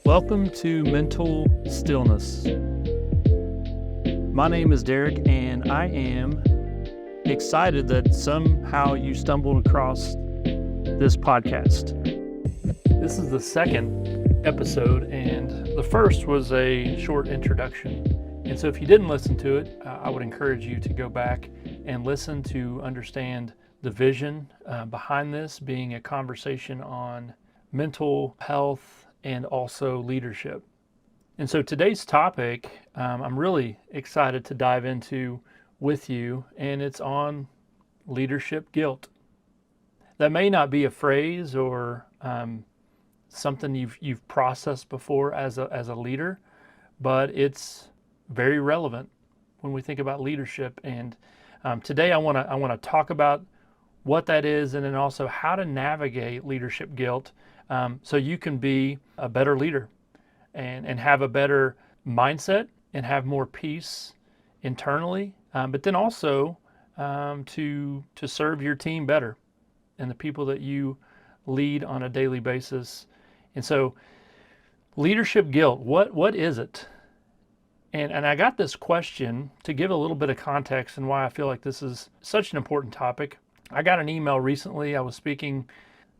Welcome to Mental Stillness. My name is Derek, and I am excited that somehow you stumbled across this podcast. This is the second episode, and the first was a short introduction. And so if you didn't listen to it, I would encourage you to go back and listen to understand the vision behind this being a conversation on mental health and also leadership. And so today's topic, I'm really excited to dive into with you, and it's on leadership guilt. That may not be a phrase or something you've processed before as a leader, but it's very relevant when we think about leadership. And today I want to talk about what that is, and then also how to navigate leadership guilt so you can be a better leader and have a better mindset and have more peace internally, but then also to serve your team better and the people that you lead on a daily basis. And so leadership guilt, what is it? And I got this question to give a little bit of context and why I feel like this is such an important topic. I got an email recently. I was speaking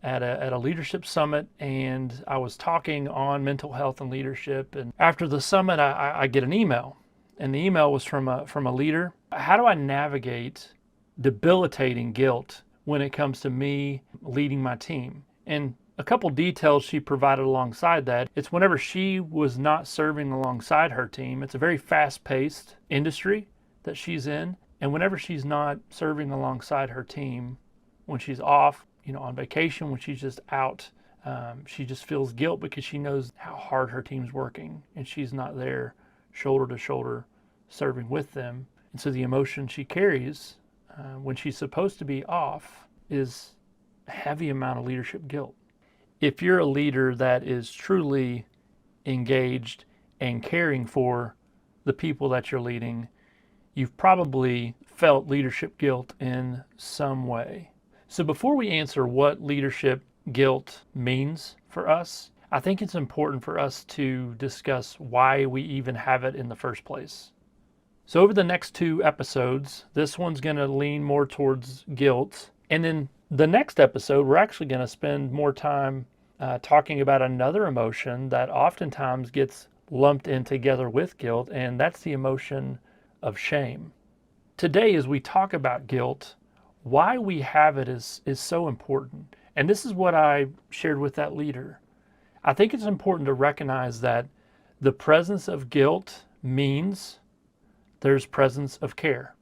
at a leadership summit, and I was talking on mental health and leadership. And after the summit, I get an email, and the email was from a leader. How do I navigate debilitating guilt when it comes to me leading my team? And a couple details she provided alongside that. It's whenever she was not serving alongside her team. It's a very fast-paced industry that she's in. And whenever she's not serving alongside her team, when she's off, on vacation, when she's just out, she just feels guilt because she knows how hard her team's working and she's not there shoulder to shoulder serving with them. And so the emotion she carries when she's supposed to be off is a heavy amount of leadership guilt. If you're a leader that is truly engaged and caring for the people that you're leading, you've probably felt leadership guilt in some way. So before we answer what leadership guilt means for us, I think it's important for us to discuss why we even have it in the first place. So over the next two episodes, this one's going to lean more towards guilt. And then the next episode, we're actually going to spend more time talking about another emotion that oftentimes gets lumped in together with guilt, and that's the emotion of shame. Today, as we talk about guilt, why we have it is so important. And this is what I shared with that leader. I think it's important to recognize that the presence of guilt means there's presence of care.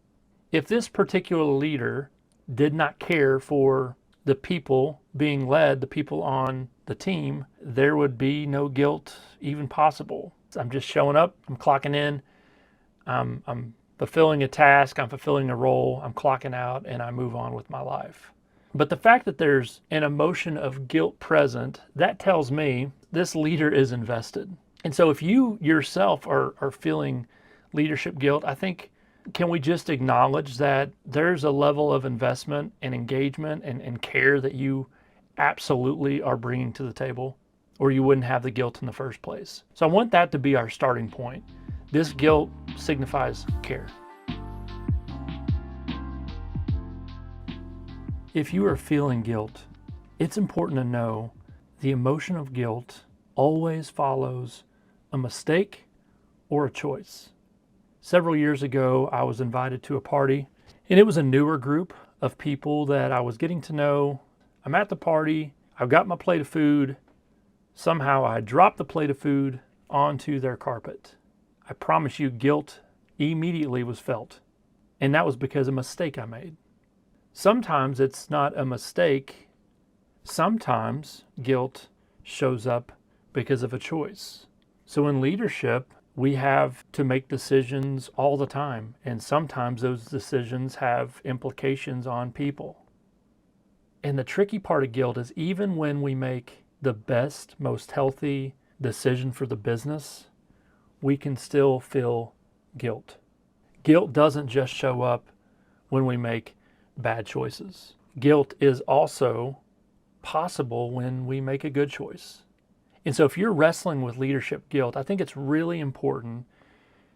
If this particular leader did not care for the people being led, the people on the team, there would be no guilt even possible. I'm just showing up, I'm clocking in, I'm fulfilling a task, I'm fulfilling a role, I'm clocking out, and I move on with my life. But the fact that there's an emotion of guilt present, that tells me this leader is invested. And so if you yourself are feeling leadership guilt, I think, can we just acknowledge that there's a level of investment and engagement and care that you absolutely are bringing to the table, or you wouldn't have the guilt in the first place. So I want that to be our starting point. This guilt signifies care. If you are feeling guilt, it's important to know the emotion of guilt always follows a mistake or a choice. Several years ago, I was invited to a party, and it was a newer group of people that I was getting to know. I'm at the party, I've got my plate of food. Somehow I dropped the plate of food onto their carpet. I promise you, guilt immediately was felt. And that was because of a mistake I made. Sometimes it's not a mistake. Sometimes guilt shows up because of a choice. So in leadership, we have to make decisions all the time. And sometimes those decisions have implications on people. And the tricky part of guilt is even when we make the best, most healthy decision for the business, we can still feel guilt. Guilt doesn't just show up when we make bad choices. Guilt is also possible when we make a good choice. And so if you're wrestling with leadership guilt, I think it's really important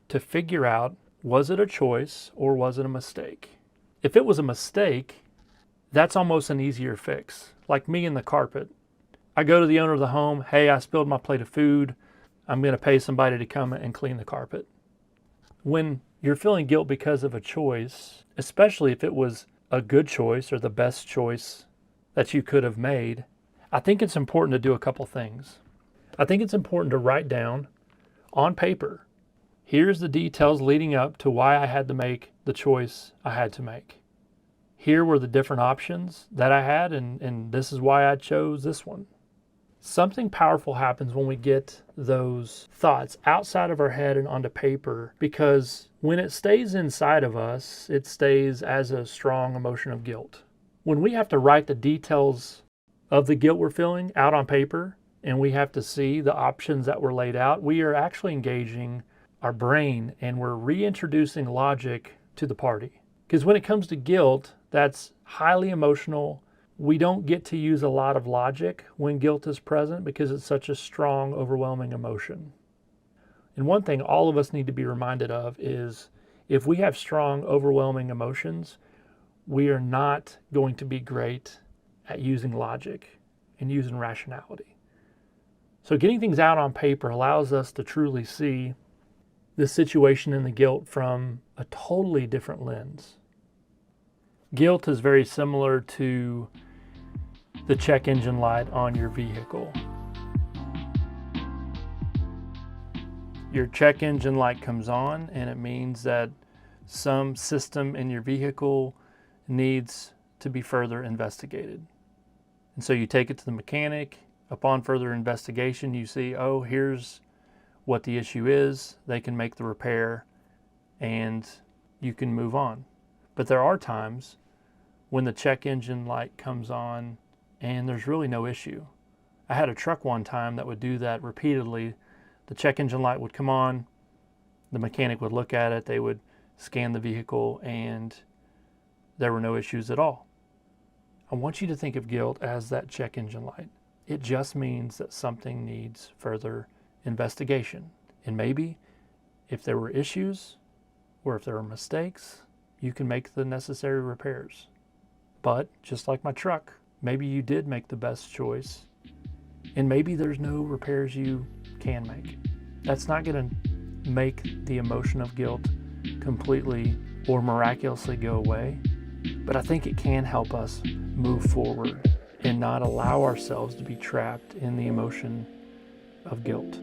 to figure out, was it a choice or was it a mistake? If it was a mistake, that's almost an easier fix. Like me in the carpet. I go to the owner of the home, hey, I spilled my plate of food. I'm going to pay somebody to come and clean the carpet. When you're feeling guilt because of a choice, especially if it was a good choice or the best choice that you could have made, I think it's important to do a couple things. I think it's important to write down on paper, here's the details leading up to why I had to make the choice I had to make. Here were the different options that I had, and this is why I chose this one. Something powerful happens when we get those thoughts outside of our head and onto paper, because when it stays inside of us, it stays as a strong emotion of guilt. When we have to write the details of the guilt we're feeling out on paper, and we have to see the options that were laid out, we are actually engaging our brain and we're reintroducing logic to the party. Because when it comes to guilt, that's highly emotional. We don't get to use a lot of logic when guilt is present because it's such a strong, overwhelming emotion. And one thing all of us need to be reminded of is if we have strong, overwhelming emotions, we are not going to be great at using logic and using rationality. So getting things out on paper allows us to truly see the situation and the guilt from a totally different lens. Guilt is very similar to the check engine light on your vehicle. Your check engine light comes on and it means that some system in your vehicle needs to be further investigated. And so you take it to the mechanic. Upon further investigation, you see, oh, here's what the issue is. They can make the repair and you can move on. But there are times when the check engine light comes on and there's really no issue. I had a truck one time that would do that repeatedly. The check engine light would come on, the mechanic would look at it, they would scan the vehicle, and there were no issues at all. I want you to think of guilt as that check engine light. It just means that something needs further investigation. And maybe if there were issues or if there were mistakes, you can make the necessary repairs. But just like my truck, maybe you did make the best choice, and maybe there's no repairs you can make. That's not going to make the emotion of guilt completely or miraculously go away, but I think it can help us move forward and not allow ourselves to be trapped in the emotion of guilt.